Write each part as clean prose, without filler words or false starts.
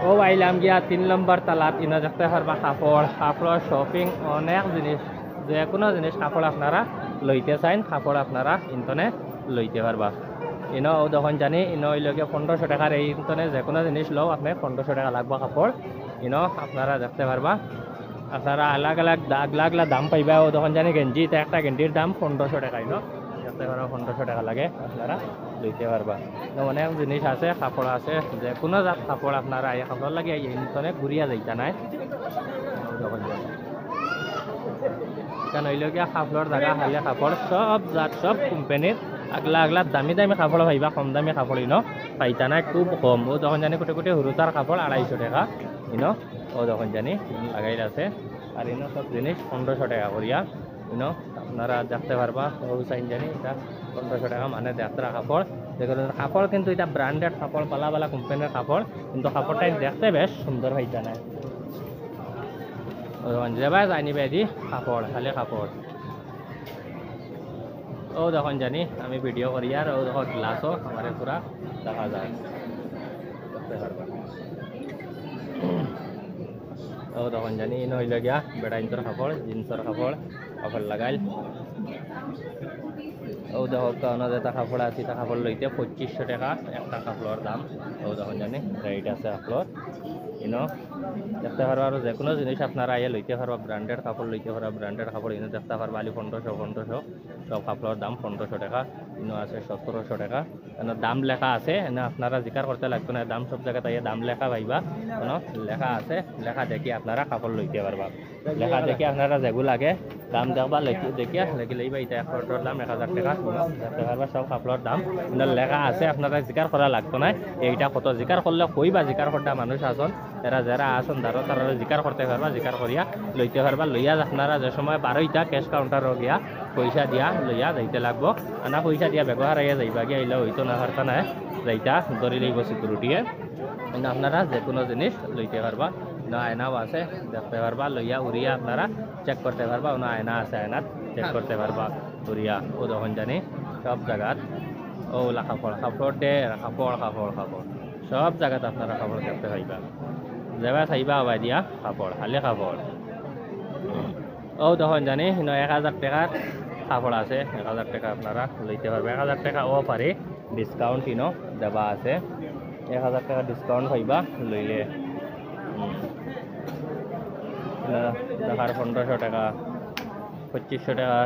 ও আইলাম গিয়া 3 নম্বর তালাত ইনো দেখতে পারবা কাপড় কাপড় শপিং অনেক জিনিস যে কোনো জিনিস কাপড় আপনারা লইতে চাইন কাপড় আপনারা ইন্তনে লইতে পারবা ইনো ও যখন জানি ইনো ওইলগে 1500 টাকার এই ইন্তনে যে কোনো জিনিস লও আপনি 1500 টাকা লাগবে কাপড় ইনো আপনারা দেখতে পারবা আপনারা আলাগ আলাগ দাম পাইবা ও তখন জানি গেঞ্জি একটা গেঞ্জির দাম 1500 টাকা ইনো দেখতে পারবা 1500 টাকা লাগে আপনারা লইতে পারবা অনেক জিনিস আছে কাপড় আছে যে কোনো জাত কাপড় আপনারা এই কাপড় লাগে ইন্তনে ঘুরিয়া যাইতা নাই যখন এখানে হইল গিয়া কাপড়ের জায়গা হালিয়া কাপড় সব জাত সব কোম্পানির আগলা দামি দামি কাপড় পাইবা কম দামি কাপড় ইনো পাইতা নাই খুব কম ও যখন জানি কোটি কোটি হুরুতার কাপড় 250 টাকা ইনো ও যখন জানি লাগাই আছে আর ইনো সব জিনিস 1500 টাকা করিয়া ইনো আপনারা দেখতে পারবা ও চাইন জানি এটা 1500 টাকা মানে দেখতরা কাপড় দেখুন কাপড় কিন্তু এটা ব্র্যান্ডেড কাপড় পালা পালা কোম্পানির কাপড় কিন্তু কাপড়টা দেখতে বেশ সুন্দর পাইতা নাই যাবা জানিবে দি কাপড় খালি কাপড় ও যখন জানি আমি ভিডিও করি আর ও যখন গ্লাসও আমার পুরা দেখা যায় ও তখন জানি ইন হইল গিয়া বেড়াইন্তর কাপড় জিন্সর কাপড় কাপড় লাগাইল ও দেখো কারণ যেটা কাপড় আছে তা কাপড় লইতে 2500 টাকা একটা কাপড়ের দাম ও তখন জানি রেট আছে কাপড় ইনো দেখতে পারবা আর যে কোনো জিনিস আপনারা আইয়া লইতে পারবা ব্র্যান্ডেড কাপড় লইতে পারবা ব্র্যান্ডেড কাপড় ইনো দেখতে পারবা আলি 1500 সব কাপড়ের দাম 1500 টাকা ইনো আছে 1700 টাকা এনে দাম লেখা আছে এনে আপনারা জিকার করতে লাগবে না দাম সব জায়গাতে আইয়া দাম লেখা পাইবা কোন লেখা আছে লেখা দেখি আপনারা কাপড় লইতে পারবা লেখা দেখি আপনারা যেগুলো লাগে দাম দেখবা দেখিয়া লেখি লইবা এটা এক কাপড়ের দাম 1000 টাকা দেখতে পারবা সব কাপড়ের দাম এনে লেখা আছে আপনারা জিকার করা লাগবে না এইটা কত জিকার করলে কইবা জিকার করতে মানুষ আসন এরা যারা আসন ধরো তারা জিকার করতে পারবা জিকার করিয়া লইতে পারবা লইয়া আপনারা যে সময় 12টা ক্যাশ কাউন্টারও গিয়া পয়সা দিয়া লইয়া যাইতে লাগবো আনা পয়সা দিয়া ব্যবহার আইয়া যাইবা গিয়া এলে হইতো না হারতা নাই যাইতা ধরি লইব সিকিউরিটিয়ে আপনারা যে কোনো জিনিস লইতে পারবা না আয়নাও আছে দেখতে পারবা লইয়া উড়িয়া আপনারা চেক করতে পারবা না আয়না আছে আয়নাত চেক করতে পারবা উড়িয়া ও তখন জানি সব জায়গাত ওলা কাপড় কাপড় কাপড় কাপড় কাপড় সব জায়গাত আপনারা কাপড় দেখতে পাইবা যাবা চাইবা আবাই দিয়া কাপড় খালি কাপড় ও তখন জানি 1000 টাকার কাপড় আছে 1000 টাকা আপনারা লইতে পারবে 1000 টাকা ও পারে ডিসকাউন্ট ইনো দেওয়া আছে 1000 টাকা ডিসকাউন্ট পাইবা লইলে দেখার 1500 টাকা 2500 টাকা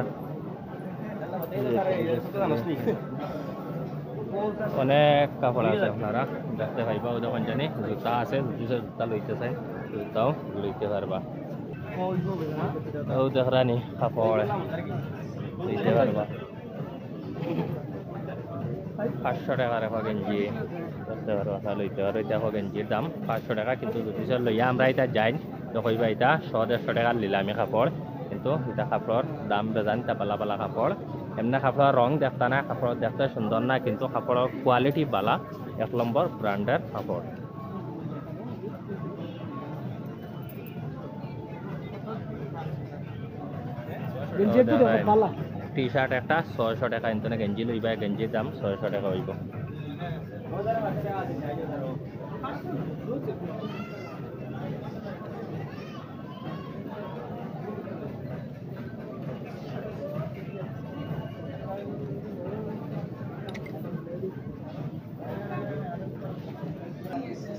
অনেক কাপড় আছে আপনারা দেখতে পাইবা ও যখন জানি জুতা আছে জুতা লইতে চাই জুতাও লইতে পারবা ও দেখরানি কাপড় লইতে পারবা 500 টাকার একটা গেঞ্জি দেখতে পারবা লইতে পারো এটা গেঞ্জির দাম 500 টাকা কিন্তু যদি লইয়া আমরা এটা যাই তো কইবা এটা 100-150 টাকার নিলামি কাপড় কিন্তু এটা কাপড়ের দাম বেজান তা পালা পালা কাপড় এমনি কাপড়ের রং দেখতে না কাপড় দেখতে সুন্দর না কিন্তু কাপড়ের কোয়ালিটি বালা 1 নম্বর ব্র্যান্ডের কাপড় টি শার্ট একটা 600 টাকা ইন্তনে গেঞ্জি লইবা গেঞ্জির দাম 600 টাকা হইব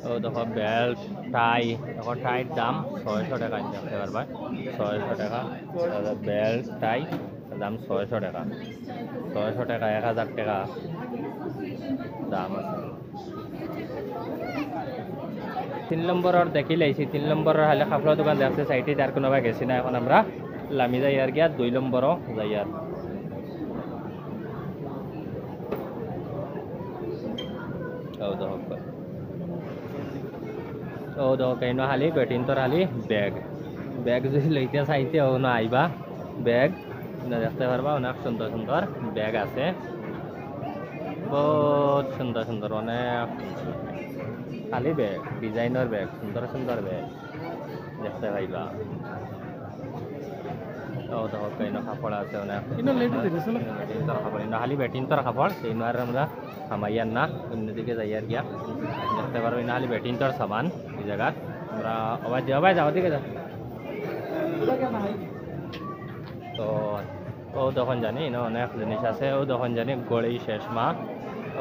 ও দেখো বেল্ট টাই দেখো টাইর দাম 600 টাকা দেখতে পারবা 600 টাকা বেল্ট টাই দাম 600 টাকা 600 টাকা 1000 টাকা দাম আছে 3 নম্বরের দেখি লাইছি 3 নম্বরের হলে কাপড়ের দোকান দেখছে সাইডে যার কোনো ভাই গেছি না এখন আমরা লামি যাই আর গিয়া 2 নম্বরও যাই আর ও দেখো কেন হালি বেটিন তোর হালি ব্যাগ ব্যাগ যদি লইতে চাইতে ও না আইবা ব্যাগ দেখতে পারবা অনেক সুন্দর সুন্দর ব্যাগ আছে বহুত সুন্দর সুন্দর অনেক খালি ব্যাগ ডিজাইনের ব্যাগ সুন্দর সুন্দর ব্যাগ দেখতে পাইবা ও দেখো কেন কাপড় আছে অনেক ইনো লেট দিছে না বেটিন তোর কাপড় ইনো খালি বেটিন তোর কাপড় সেই আর আমরা হামাইয়ার না অন্যদিকে যাই আর গিয়া দেখতে পারবো ইনো খালি বেটিন তোর সামান এই জায়গা আমরা আবার যাও দিকে যা তো ও তখন জানি ইনো অনেক জিনিস আছে ও তখন জানি গড়ি শেষমা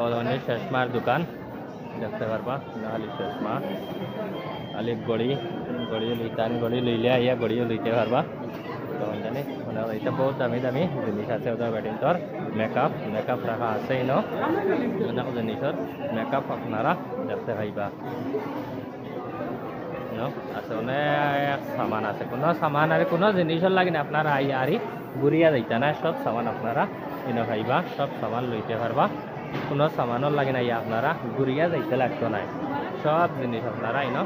ও ধরনের শেষমার দোকান দেখতে পারবা খালি শেষমা খালি গড়ি লইতান গড়ি লইলে আইয়া গড়িও লইতে পারবা তখন জানি মানে এটা বহুত দামি দামি জিনিস আছে ওদের বেটিনটোর মেকআপ রাখা আছে ইনো অনেক জিনিসের মেকআপ আপনারা দেখতে পাইবা আছে অনেক সামান আছে কোনো সামান আর কোনো জিনিসের লাগে না আপনারা আরি ঘুরিয়া যাইতা না সব সামান আপনারা ইনো খাইবা সব সামান লইতে পারবা কোনো সামানের লাগে না আপনারা ঘুরিয়া যাইতে লাগতো না সব জিনিস আপনারা ইনো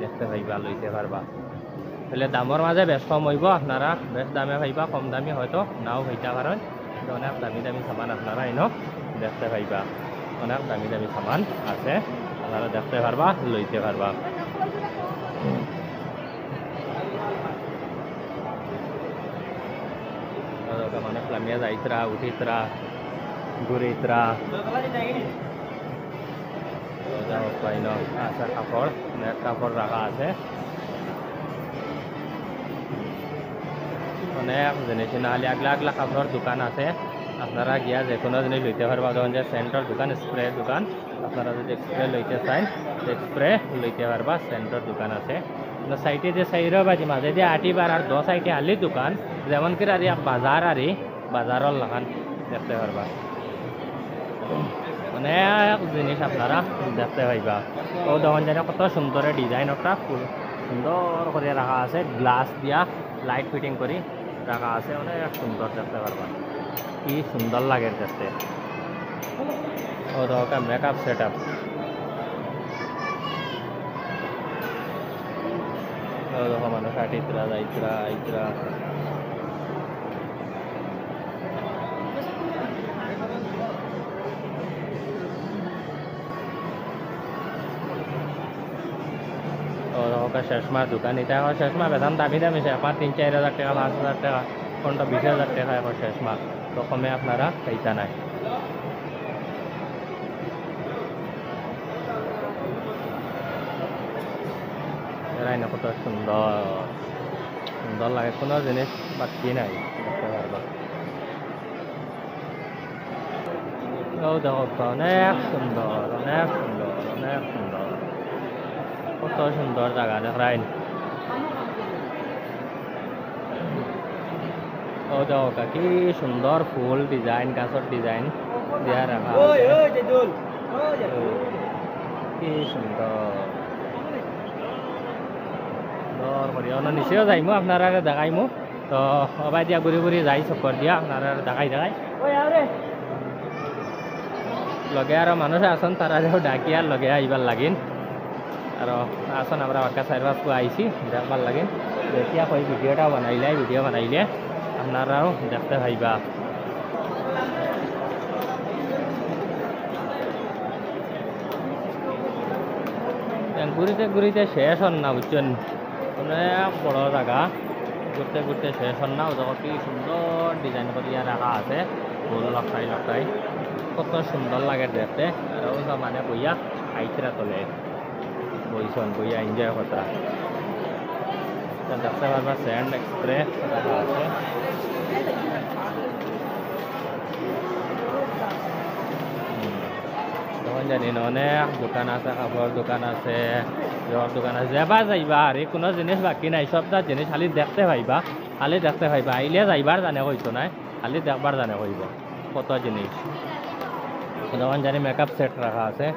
দেখতে পাইবা লইতে পারবা তাহলে দামের মাঝে বেশ কম হইব আপনারা বেশ দামে পাইবা কম দামি হয়তো নাও হইতে পারেন অনেক দামি দামি সামান আপনারা ইনো দেখতে পাইবা অনেক দামি দামি সামান আছে আপনারা দেখতে পারবা লইতে পারবা মানে প্লামিয়া যাইতরা উঠিতরা ঘুরিতরা পাইন আছে কাপড় অনেক কাপড় রাখা আছে অনেক জিনিস নাহলে আগলা কাপড়ের দোকান আছে আপনারা গিয়া যে কোনো জিনিস লইতে পারবা ধরুন যে সেন্টার দোকান স্প্রে দোকান আপনারা যদি স্প্রে লইতে চান স্প্রে লইতে পারবা সেন্টার দোকান আছে সাইডে যে সাইডের বাজি মাঝে দিয়ে আটিবার আর 10 সাইডে আলি দোকান যেমন কি আর বাজার আরি বাজারের লাগান দেখতে পারবা অনেক জিনিস আপনারা দেখতে পাইবা ও তখন যেন কত সুন্দর ডিজাইন একটা ফুল সুন্দর করে রাখা আছে গ্লাস দিয়া লাইট ফিটিং করি রাখা আছে অনেক সুন্দর দেখতে পারবা কি সুন্দর লাগে দেখতে ও তখন মেকআপ সেট আপ দেখো মানুষ আটিতরা যাইতরা শেষমার দোকান এটা এখন শেষমা বেতন দামি দামি এখন 3-4 হাজার টাকা 5 হাজার টাকা কোনটা 20 হাজার টাকা এখন শেষমা তো কমে আপনারা পাইতা নাই এরাই না কত সুন্দর লাগে কোনো জিনিস বাকি নাই দেখতে পারবা ও দেখো অনেক সুন্দর কত সুন্দর জায়গা দেখাইন ও দেখো কি সুন্দর ফুল ডিজাইন গাছের ডিজাইন দিয়া রাখা কি সুন্দর নিচেও যাইমু আপনারা দেখাইমু তো সবাই দিয়া ঘুরি যাই চক্কর দিয়া আপনারা দেখাই লগে আর মানুষ আসন তারা দেখো ডাকি আর লগে আইবার লাগিন আর আসন আমরা বাক্কা চার পাঁচটা আইছি দেখবার লাগিন যেতিয়া কই ভিডিওটা বানাইলে আপনারাও দেখতে পাইবা ঘুরিতে শেষ হন না বুঝছেন অনেক বড় জায়গা ঘুরতে শেষ হন না ওদের কি সুন্দর ডিজাইন করিয়া রাখা আছে ফুল লটাই কত সুন্দর লাগে দেখতে আর মানে বইয়া আইতরা তোলে বইয়া এনজয় করতরা দেখতে পারবা স্যান্ড এক্সপ্রে রাখা আছে তখন জানি না অনেক দোকান আছে কাপড় দোকান আছে জোর দোকান আছে যাবা যাইবা আর কোনো জিনিস বাকি নাই সবটা জিনিস খালি দেখতে পাইবা আইলে যাইবার জানে কইতো নাই খালি দেখবার জানে কইব কত জিনিস তখন জানি মেকআপ সেট রাখা আছে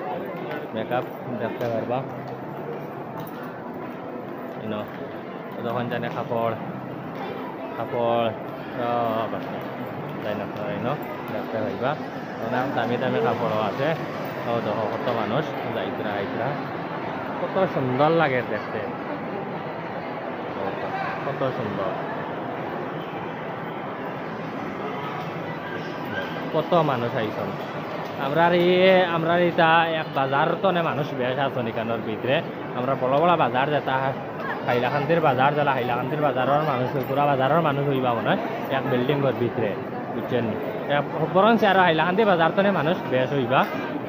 মেকআপ দেখতে পারবা তখন জানে কাপড় সব আছে তাই না দেখতে পাইবা অনেক দামি কাপড়ও আছে ও দেখো কত মানুষ আইতরা কত সুন্দর লাগে দেখতে কত সুন্দর কত মানুষ আইসন আমরা এটা এক বাজার তো মানুষ বেশ আছেন এখানোর ভিতরে আমরা বড় বাজার যেটা হাইলাকান্দির বাজার জ্বালা হাইলাকান্দির বাজারের মানুষ পুরা বাজারের মানুষ হইবা মনে হয় এক বিল্ডিংয়ের ভিতরে বুঝছেন বরং আরো হাইলাকান্দি বাজার তো মানুষ বেশ হইবা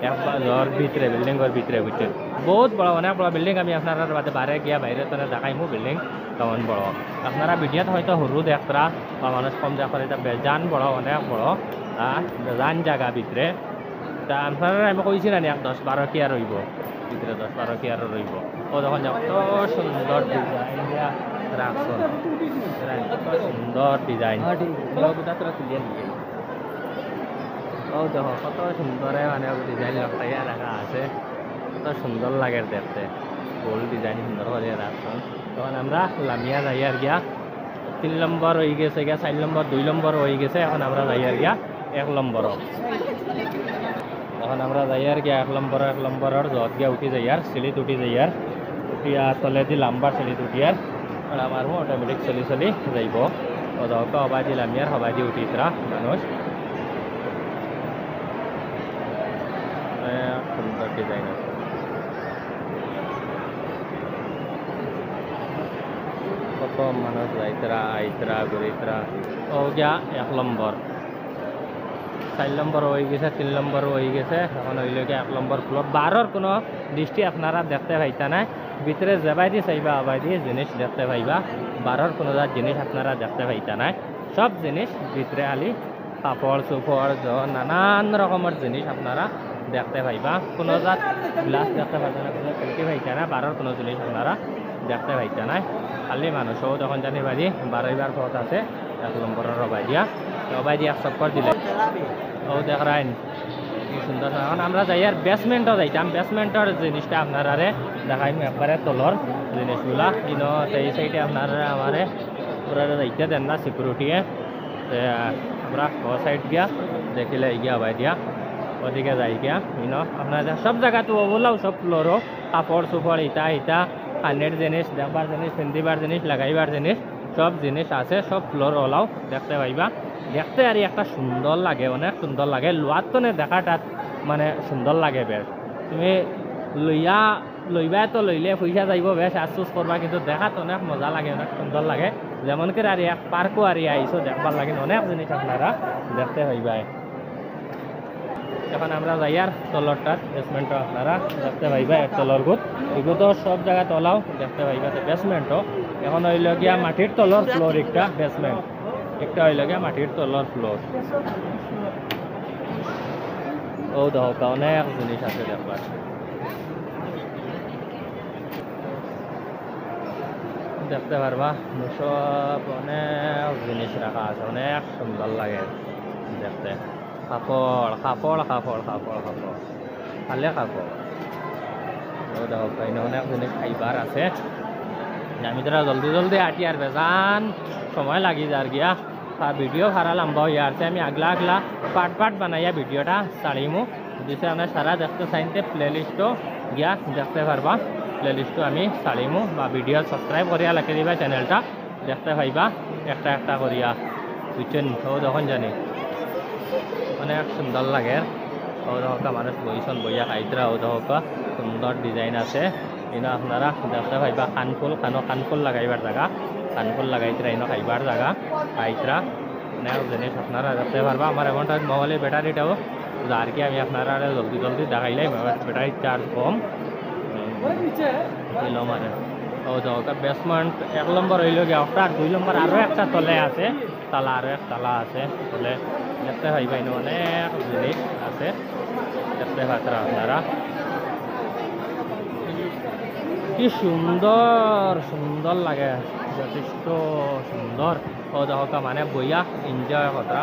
এক বাজার ভিতরে বিল্ডিংয়ের ভিতরে বুঝছেন বহুত বড় অনেক বড় বিল্ডিং আমি আপনার বাদে বাইরে গিয়া বাইরে তো দেখাইমু বিল্ডিং কেমন বড় আপনারা ভিডিওত হয়তো সরু দেখরা বা মানুষ কম দেখরা এটা বেজান বড় অনেক বড় বেজান জায়গা ভিতরে তা আপনারা আমি কইছি না এক 10-12 কি আর রইব ভিতরে 10-12 কি আর রইব ও তখন কত সুন্দর ডিজাইন দিয়া রাখছেন কত সুন্দর ডিজাইন ও দেখো কত সুন্দর মানে ডিজাইন লগাইয়া রাখা আছে কত সুন্দর লাগে দেখতে গোল ডিজাইন সুন্দর করে রাখছেন তখন আমরা লামিয়া যাই আর গিয়া 3 নম্বর হয়ে গেছে গিয়া 4 নম্বর 2 নম্বর হয়ে গেছে এখন আমরা যাই আর গিয়া 1 নম্বর এখন আমরা যাই আর গিয়া 1 নম্বরের যত গিয়া উঠি যাই আর সিলিত উঠি যাই আর উঠিয়া তলে দি লাম্বার সিলিত উঠি আর আমার অটোমেটিক চলি চলি যাইব ও দরকার হবাই দি লামিয়ার হবাই দি উঠি তারা মানুষ সুন্দর ডিজাইন আছে কত মানুষ যাইতরা আইতরা ঘুরিতরা ও গিয়া 1 নম্বর 4 নম্বর হয়ে গেছে 3 নম্বর হয়ে গেছে এখন হইল গিয়া 1 নম্বর ফ্লোর 12 কোনো দৃষ্টি আপনারা দেখতে পাইতা না ভিতরে যাবাই দিয়ে চাইবা আবাই দিয়ে জিনিস দেখতে পাইবা 12 কোনো জিনিস আপনারা দেখতে পাইতা না সব জিনিস ভিতরে আলি কাপড় চোপড় নানান রকমের জিনিস আপনারা দেখতে পাইবা কোনো জাত গ্লাস দেখতে পাইতা না কোনো খেলতে পাইতা না 12 কোনো জিনিস আপনারা দেখতে পাইতা না খালি মানুষও তখন জানি বাড়ি 12বার পথ আছে 1 নম্বরের রবাই দিয়া চক্কর দিলে ও দেখরাইন কি সুন্দর এখন আমরা যাই আর বেসমেন্টও যাইতাম বেসমেন্টের জিনিসটা আপনারা দেখাইম একবারে তলর জিনিসগুলা কিন্তু সেই সাইডে আপনারা আমারে পুরা যাইতে দেন না সিকিউরিটিয়ে আমরা ও সাইড গিয়া দেখিলে গিয়া বাই দিয়া ওদিকে যাই গিয়া আপনার সব জায়গাতো ওলাও সব ফ্লোরও কাপড় চোপড় ইটা কানের জিনিস দেখবার জিনিস পিন্ধিবার জিনিস লাগাইবার জিনিস সব জিনিস আছে সব ফ্লোর ওলাও দেখতে পাইবা দেখতে আর একটা সুন্দর লাগে অনেক সুন্দর লাগে লোয়ার তো দেখাটা মানে সুন্দর লাগে বেশ তুমি লইবা তো লইলে পয়সা যাইব বেশ আফসোস করবা কিন্তু দেখাত অনেক মজা লাগে অনেক সুন্দর লাগে যেমন করে আর এক পার্কও আর আইসো দেখবার লাগে অনেক জিনিস আপনারা দেখতে পাইবা এখন আমরা যাই আর তলরটার বেসমেন্টও আপনারা দেখতে পাইবা এক তলর গুত এগুলো তো সব জায়গা তলাও দেখতে পাইবা বেসমেন্টও এখন হইল গিয়া মাটির তলর ফ্লোর একটা বেসমেন্ট একটা হইল গিয়া মাটির তলর ফ্লোর ও দেখো অনেক জিনিস আছে দেখবার দেখতে পারবা সব অনেক জিনিস রাখা আছে অনেক সুন্দর লাগে দেখতে কাপড় কাপড় কাপড় কাপড় কাপড় খালে কাপড় ও দেখো অনেক জিনিস খাইবার আছে আমি তারা জলদি জলদি আটি আর বেজান সময় লাগি যার গিয়া ভিডিও ভাড়া লম্বা হয়ে আসছে আমি আগলা পার্ট বানাইয়া ভিডিওটা ছাড়িমু দিছে আপনার সারা দেখতে চাইতে প্লে লিস্টও গিয়া দেখতে পারবা প্লে লিস্টও আমি ছাড়িমু বা ভিডিও সাবস্ক্রাইব করিয়া লাখে দিবা চ্যানেলটা দেখতে পাইবা একটা একটা করিয়া বুঝছেন ও তখন জানি অনেক সুন্দর লাগে ও দেখা মানুষ বইছন বইয়া খাইতরা ও দেখা সুন্দর ডিজাইন আছে ইনো আপনারা দেখতে পাইবা কানফুল লাগাইবার জায়গা কানফুল লাগাইতরা ইনো খাইবার জায়গা খাইতরা অনেক জিনিস আপনারা দেখতে পারবা আমার এমনটা মোবাইলের ব্যাটারিটাও যার কি আমি আপনারা জলদি জলদি দেখাইলাই ব্যাটারির চার্জ কম মানে ও দেখা বেসমেন্ট 1 নম্বর হইল গিয়া ওটা 2 নম্বর আরও একটা তলে আছে তালা আরও এক তালা আছে তলে দেখতে পাইবা ইনো অনেক জিনিস আছে দেখতে পাত্রা আপনারা কি সুন্দর সুন্দর লাগে যথেষ্ট সুন্দর ও দেখা মানে বইয়া এনজয় করা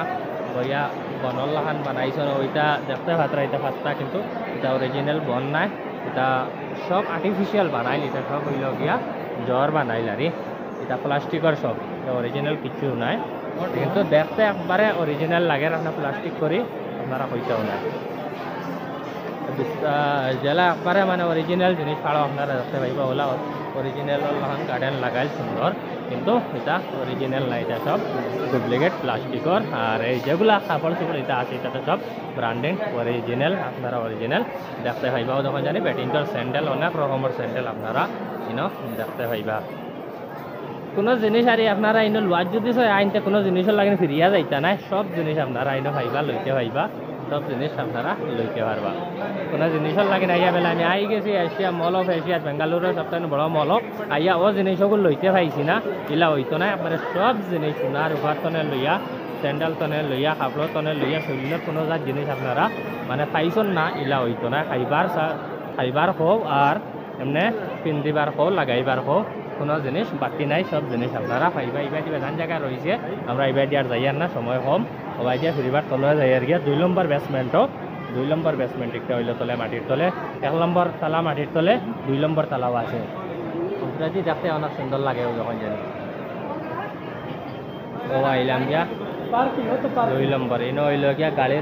বইয়া বনর লাখান বানাইছে ওইটা দেখতে পাত্রা এটা পাত্তা কিন্তু এটা অরিজিনাল বন নাই এটা সব আর্টিফিশিয়াল বানাইল এটা সব হইল গিয়া জ্বর বানাইল আর এটা প্লাস্টিকের সব অরিজিনাল কিছু নাই কিন্তু দেখতে একবারে অরিজিনাল লাগে আপনার প্লাস্টিক করি আপনারা পয়সাও নাই জেলা একবারে মানে অরিজিনাল জিনিস ছাড়াও আপনারা দেখতে পাইবা ওলা অরিজিনাল গার্ডেন লাগাইল সুন্দর কিন্তু এটা অরিজিনাল নাই এটা সব ডুপ্লিকেট প্লাস্টিকর আর এই যেগুলা কাপড় চোপড় এটা আছে এটাতে সব ব্র্যান্ডিং অরিজিনাল আপনারা অরিজিনাল দেখতে পাইবা তখন জানি ব্যাটিংটার স্যান্ডেল অনেক রকমের স্যান্ডেল আপনারা দেখতে পাইবা কোনো জিনিস আর আপনারা আইন লোয়ার যদি হয় আইনতে কোনো জিনিসের লাগে ফিরিয়া যাইতা নাই সব জিনিস আপনারা আইন পাইবা লইতে পাইবা সব জিনিস আপনারা লইতে পারবা কোনো জিনিসের লাগে আইয়া বেলা আমি আই গেছি এশিয়া মল অফ এশিয়া বেঙ্গালুরের সবথেকে বড় মল আইয়া ও জিনিসগুলো লইতে পাইছি না ইলা হইতো না আপনারা সব জিনিস সোনার রূপার তনে লইয়া স্যান্ডেল তনে লইয়া কাপড় তনে লইয়া শরীরের কোনো যা জিনিস আপনারা মানে পাইছন না ইলা হইতো না খাইবার হোক আর এমনি পিন্ধিবার হোক লাগাইবার হোক কোনো জিনিস বাকি নাই সব জিনিস আপনারা পাইবা ইবা দিবা ধান জায়গা রয়েছে আমরা ইবা দিয়ার যাইয়ার না সময় কম ওবাই দিয়া ফিরিবার তলে যাইয়ার গিয়া 2 নম্বর বেসমেন্ট একটা হইলো তলে মাটির তলে 1 নম্বর তালা মাটির তলে 2 নম্বর তালাও আছে যদি দেখতে অনেক সুন্দর লাগে যখন জানি ও আইলাম গিয়া 2 নম্বর ইনো হইলো গিয়া গাড়ি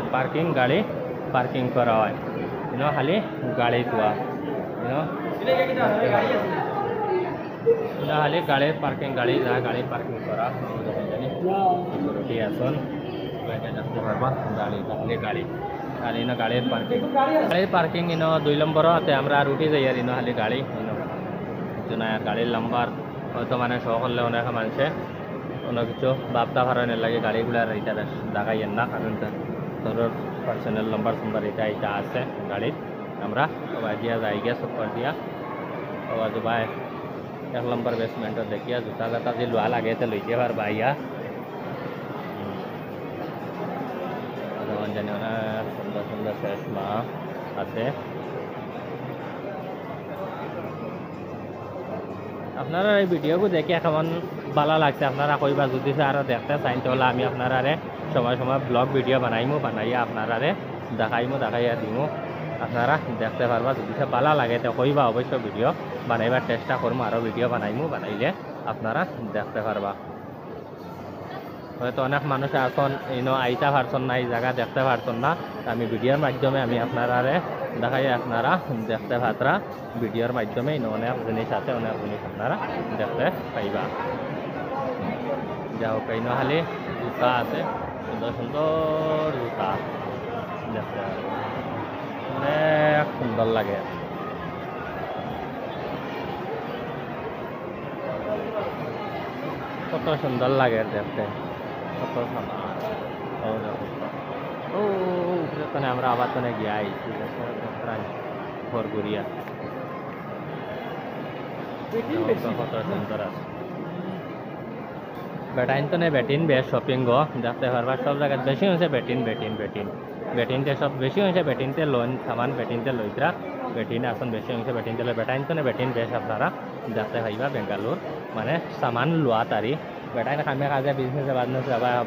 পার্কিং করা হয় ইনো খালি গাড়ি তোয়া ইনো খালি গাড়ির পার্কিং গাড়ি পার্কিং করা সিকিউরিটি আসন দেখতে পারবা গাড়ি না গাড়ির পার্কিং ইনো 2 নম্বর হাতে আমরা আর উঠে যাই আর ইনো খালি গাড়ি ইনো না আর গাড়ির নাম্বার হয়তো মানে শো করলে অনেক মানুষে অনেক কিছু ভাবতা কারণে লাগে গাড়িগুলো এটা দেখাইয়েন না কারণ তোর পার্সোনাল নাম্বার এটা আছে গাড়ির আমরা সবাই দিয়া যাই গিয়া সব দিয়া আওয়াজ ভাই 1 নম্বর বেসমেন্ট দেখিয়া জুতা জাতা যে লোয়া লাগে তো লইতে পারবা ইয়া জানি অনেক সুন্দর সুন্দর চশমা আছে আপনারা এই ভিডিওগুলো দেখে কেমন ভালো লাগছে আপনারা কইবা যদি আরও দেখতে চাইন তাহলে আমি আপনারা সময় ব্লগ ভিডিও বানাইয়া আপনারা দেখাইয়া দিমু আপনারা দেখতে পারবা যদি ভালো লাগে তো কইবা অবশ্য ভিডিও বানাইবার চেষ্টা করবো আরও ভিডিও বানাইলে আপনারা দেখতে পারবা হয়তো অনেক মানুষ এখন ইনো আইতা পারছেন না এই জায়গা দেখতে পারছেন না আমি ভিডিওর মাধ্যমে আমি আপনারা দেখাই আপনারা দেখতে পাত্রা ভিডিওর মাধ্যমে ইনো অনেক জিনিস আছে অনেক জিনিস আপনারা দেখতে পাইবা যা হোক ইনো খালি জুতা আছে সুন্দর সুন্দর জুতা দেখতে অনেক সুন্দর লাগে কত সুন্দর লাগে দেখতে কত ওখানে আমরা আবার তো গিয়ে আইছি ঘরগুড়িয়া কত সুন্দর আছে বেটাইন তো নেই বেটিন বেশ শপিং গো দেখতে পারবা সব জায়গায় বেশি হয়েছে বেটিনতে সব বেশি হয়েছে বেটিনতে লোন সামান বেটিনতে লইতরা বেটিন আসন বেশি হয়েছে বেটিনতে বেটাইন তো নেই বেটিন বেশ আপনারা দেখতে পাইবা বেঙ্গালুর মানে সামান লোয়া তারি বেটাইন কামে কাজে বিজনেসে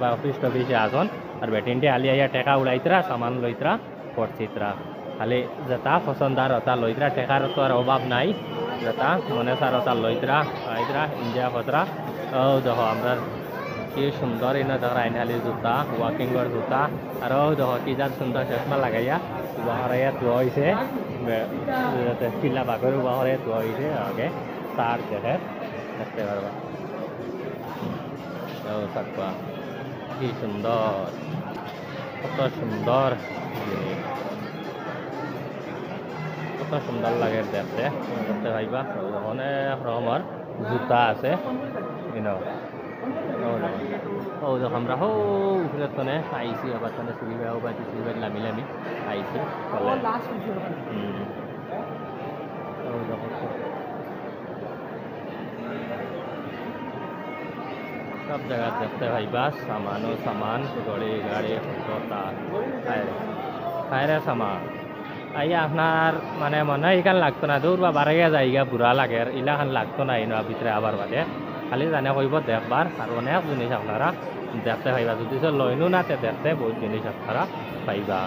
বা অফিস টফিসে আসন আর বেটিনটে হালি আইয়া টেকা উড়াইতরা সামান লইতরা পড়ছিতরা খালি যেটা পছন্দার ওটা লইতরা টেকার তো আর অভাব নাই যেটা মনে সার ওটা লইতরা আইতরা ইন্ডিয়া ফতরা ও দেখো আমরা কি সুন্দর ইনো দেখো আইনালি জুতা ওয়াকিংর জুতা আর দেখো কি যার সুন্দর চশমা লাগাইয়া উবাহরাইয়া তো হয়েছে কিলা বাঘের উবাহরাইয়া তো হয়েছে আগে তার দেখতে পারবা থাকবা কি সুন্দর কত সুন্দর কত সুন্দর লাগে দেখতে ভাইবা অনেক রকমের জুতা আছে দেখো আমরা উপরে তনে আইসি আবার তনে সিঁড়ি লামি আইসি সব জায়গা দেখতে ভাইবা সামান গাড়ি খায়রে সামান আইয়া আপনার মানে মনে হয় এখান লাগতো না দূর বা বারে গিয়া যাইগা বুড়া লাগে আর ইলাখান লাগতো না ইনো ভিতরে আবার বাদে খালি জানে কইব দেখবার আর অনেক জিনিস আপনারা দেখতে পাইবা যদি লইনো না তে দেখতে বহুত জিনিস আপনারা পাইবা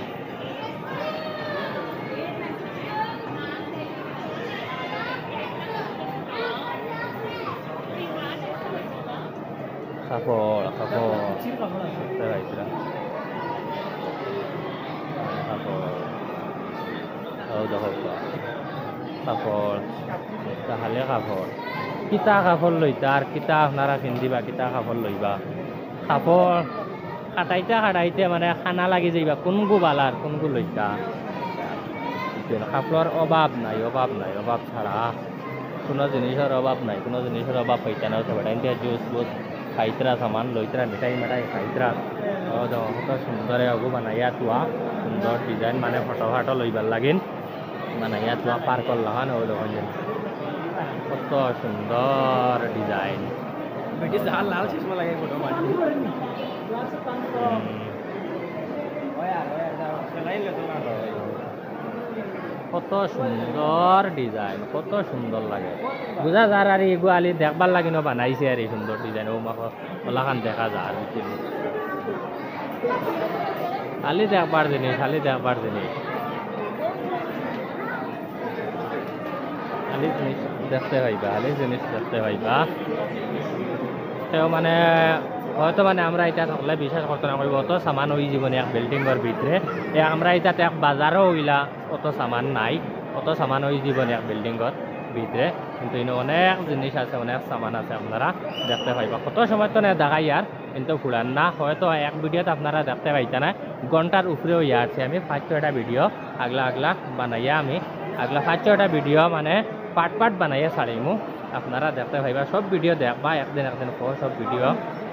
কাপড় দেখতে পাইছিলাম কাপড় তাহলে কিতা কাপড় লইতা আর কিতা আপনারা পিন্ধিবা কিতা কাপড় লইবা কাপড় কাটাইতে মানে খানা লাগি যাইবা কোনগু বালার কোনগু লইতা কাপড়ের অভাব নাই অভাব ছাড়া কোনো জিনিসের অভাব নাই, কোনো জিনিসের অভাব হইতে না হতে পারে। ইন্ডিয়া জুস বুস খাইতরা সামান লইতরা মিঠাই মিঠাই খাইতরা কত সুন্দর হবু বানাইয়া থোৱা সুন্দর ডিজাইন মানে ফটো ফাটো লইবার লাগিন বানাইয়া থোৱা পার্কর লাগান ও দেখুন কত সুন্দর ডিজাইন লাল চশমা লাগাই ফটো মারি কত সুন্দর ডিজাইন, কত সুন্দর লাগে বুঝা যার আর এগু আলি দেখবার লাগিনো বানাইছে আর এই সুন্দর ডিজাইন ও মাখ ওলাখান দেখা যায় খালি দেখবার জিনিস, খালি দেখবার জিনিস, খালি জিনিস দেখতে পাইবা, খালি জিনিস দেখতে পাইবা। সেও মানে হয়তো মানে আমরা এটা থাকলে বিশ্বাস করতে না করবো অত সামান ওই জীবনে এক বিল্ডিংয়ের ভিতরে আমরা এটা এক বাজারও হইলা অত সামান নাই, অত সামান ওই জীবনে এক বিল্ডিংয়ের ভিতরে কিন্তু ইনো অনেক জিনিস আছে, অনেক সামান আছে আপনারা দেখতে পাইবা। কত সময় তো না দেখাই আর কিন্তু ফুলান না হয়তো এক ভিডিওতে আপনারা দেখতে পাইতা না, ঘন্টার উপরেও আছে। আমি 5-6টা ভিডিও আগলা আগলা বানাইয়া আমি আগলা 5-6টা ভিডিও মানে পার্ট পার্ট বানাইয়া ছাড়িমু, আপনারা দেখতে পাইবা। সব ভিডিও দেখবা একদিন একদিন পর সব ভিডিও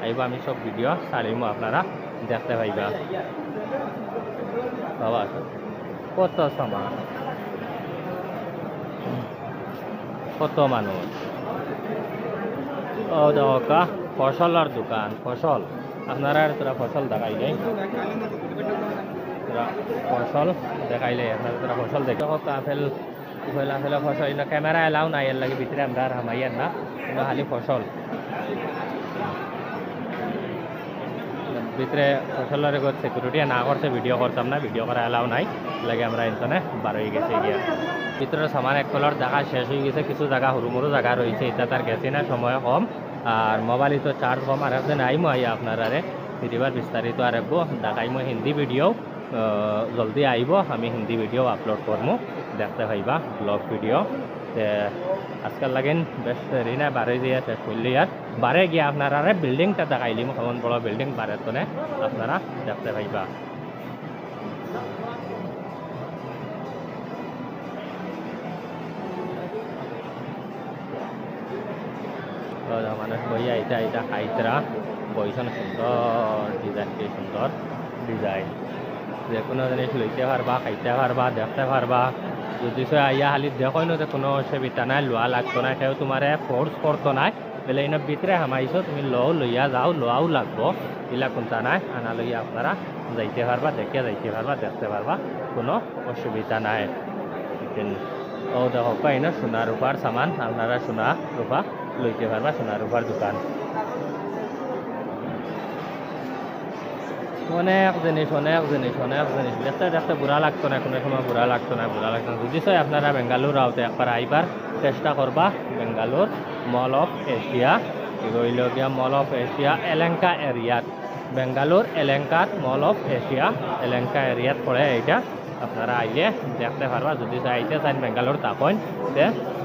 আইব, আমি সব ভিডিও ছাড়িমু আপনারা দেখতে পাইবা। বাবা কত সামান, কত মানুষ, ও দেখা ফসলের দোকান, ফসল আপনারা তোরা ফসল দেখাইলে তোরা ফসল দেখাইলে আপনারা তোরা ফসল দেখে আপেল ফেলা ফেলা ফসল এগুলো ক্যামেরা এলাও না এর লাগে ভিতরে আমরা আর হামাইয়ার না, কিন্তু খালি ফসল ভিতরে ফসলের সিকিউরিটি না করছে ভিডিও করতাম না, ভিডিও করা এলাও নাই লাগে আমরা এখানে বার হয়ে গেছে গিয়া ভিতরে সামান এক কলর দেখা শেষ হয়ে গেছে, কিছু জায়গা হুরু মুরু জায়গা রয়েছে এটা তার গেছে না, সময় কম আর মোবাইল তো চার্জ কম। আর একদিন আইমো আইয়া আপনারা ফিরিবার বিস্তারিত আর একবো দেখাইমো হিন্দি ভিডিও জলদি আইব, আমি হিন্দি ভিডিও আপলোড করবো দেখতে পাইবা ব্লগ ভিডিও। আজকাল লাগেন বেশ দেরি না বারে দিয়ে শেষ করলি আর বারে গিয়ে আপনারা বিল্ডিংটা দেখাইলিম, কেমন বড় বিল্ডিং বারে তো আপনারা দেখতে পাইবা। মানুষ বইয়া এটা এটা খাইতরা বইছেন, সুন্দর ডিজাইন, কি সুন্দর ডিজাইন, যে কোনো জিনিস লইতে পারবা, খাইতে পারবা, দেখতে পারবা। যদি সে আইয়া খালি দেখো না কোনো অসুবিধা নাই, লোয়া লাগতো না, কেউ তোমার ফোর্স করতো না বলে এনে ভিতরে হামাইছো তুমি লইয়া যাও, লোয়াও লাগবো এগুলা কোনটা নাই, আনা লইয়া আপনারা যাইতে পারবা, দেখে যাইতে পারবা, দেখতে পারবা, কোনো অসুবিধা নাই। ও দেখো পাই না সোনা রূপার সামান, আপনারা সোনা রূপা লইতে পারবা, সোনা রূপার দোকান অনেক জিনিস, অনেক জিনিস, অনেক জিনিস দেখতে দেখতে বুড়া লাগতো না, কোনো সময় বুড়া লাগতো না, বুড়া লাগতো না। যদি চাই আপনারা বেঙ্গালুর আওতে একবার আইবার চেষ্টা করবা, বেঙ্গালুর মল অফ এশিয়া রইল গিয়া মল অফ এশিয়া এলেঙ্কা এরিয়াত, বেঙ্গালুর এলেঙ্কাত মল অফ এশিয়া এলেঙ্কা এরিয়াত পড়ে এইটা, আপনারা আইলে দেখতে পারবা। যদি চাইতে চান বেঙ্গালুর তাকইন তে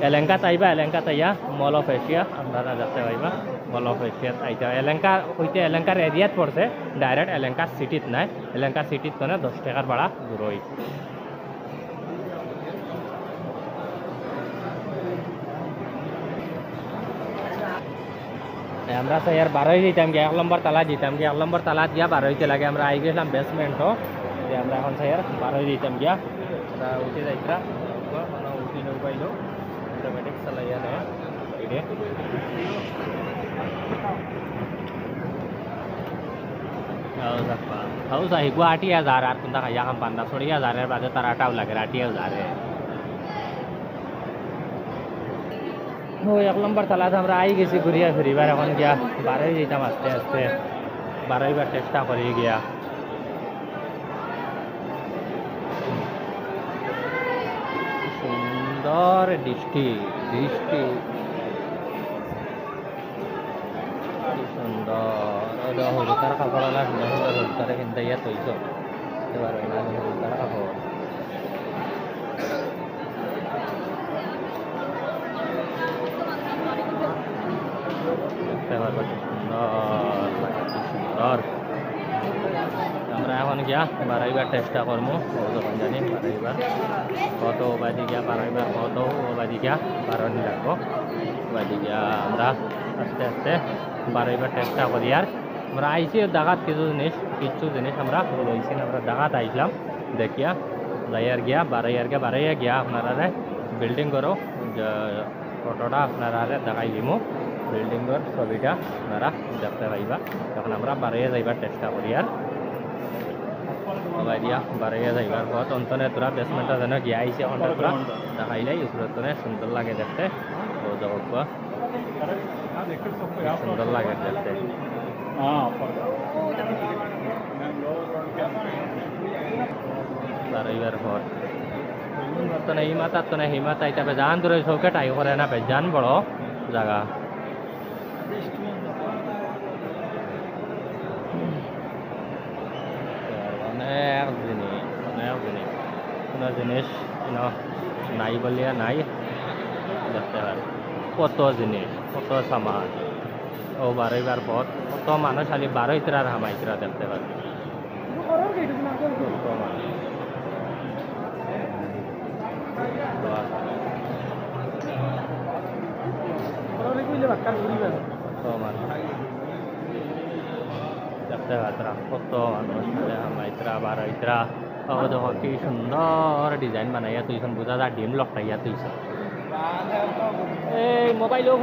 এলেঙ্কাত আইবা, এলেঙ্কাত আইয়া মল অফ এশিয়া আপনারা দেখতে পাইবা। মল অফ এশিয়াত আইতা এলেঙ্কা হইতে এলেঙ্কার এরিয়াত পড়ছে, ডাইরেক্ট এলেঙ্কা সিটিত নাই, এলেঙ্কা সিটিত তো 10 টাকার ভাড়া দূরই। আমরা চাই আর 12 যেতাম গিয়ে 1 নম্বর তালা যেতাম গিয়ে 1 নম্বর তালা দিয়া 12 হইতে লাগে, আমরা আই গেছিলাম বেসমেন্টও, আমরা এখন চাই আর 12 যেতাম গিয়া উঠে যাইতরা উঠি নৌ পাইলো অটোমেটিক চালাইয়া নেয় এটা हाउ सा हिगो 80,000 আর কোনটা খাইয়া খাম 50,000 এর বাদে তার 8টাও লাগে 80,000 ওই 1 নম্বর তালাতে আমরা আই গেছি ঘুরিয়া ফিরিবার, এখন গিয়া 12 যেতাম আস্তে আস্তে 12 বার চেষ্টা করি গিয়া। সুন্দর দৃষ্টি দৃষ্টি সুন্দর হলুদার কাপড় আলা সুন্দর সুন্দর হলুদারে কিন্তু ইয়া তৈছ এবার হলুদার কাপড় দেখতে পারবো সুন্দর সুন্দর। আমরা এখন গিয়া বাড়াইবার চেষ্টা করবো ও যখন জানি বাড়াইবার কত বাদি গিয়া বাড়াইবার কত ও বাদি গিয়া বাড়ানি লাগবো বাদি গিয়া আমরা আস্তে আস্তে বাড়াইবার চেষ্টা করি আর আমরা আইসি ডাকাত কিছু জিনিস আমরা লইছি আমরা ডাকাত আইসলাম দেখিয়া যাইয়ার গিয়া বাড়াইয়া গিয়া আপনারা বিল্ডিং করো ফটোটা আপনারা দেখাই দিমু বিল্ডিংয়ের ছবিটা আপনারা দেখতে পাইবা তখন আমরা বাড়াইয়া যাইবার চেষ্টা করি আর দিয়া বাড়াইয়া যাইবার পথ অন্তনে তোরা বেসমেন্টটা যেন গিয়া আইসে অন্তর তোরা দেখাইলাই উপরে সুন্দর লাগে দেখতে ও জগৎ সুন্দর লাগে দেখতে বাড়াইবার পর তো না এই মাথা এটা বেজান দূরে চৌকে টাই করে না বেজান বড় জায়গা অনেক জিনিস কোনো জিনিস নাই বলিয়া নাই দেখতে পারে কত জিনিস কত সামান ও বাড়াইবার পর কত মানুষ খালি বারোইতরার হামাইতরা দেখতে পারে দেখতে পাত্রা কত মানুষ হামাইতরা বারোইতরা ও দেখো কি সুন্দর ডিজাইন বানাইয়া তুইছন বুঝা যা ডিম লকটাইয়া তুইছ এই মোবাইলও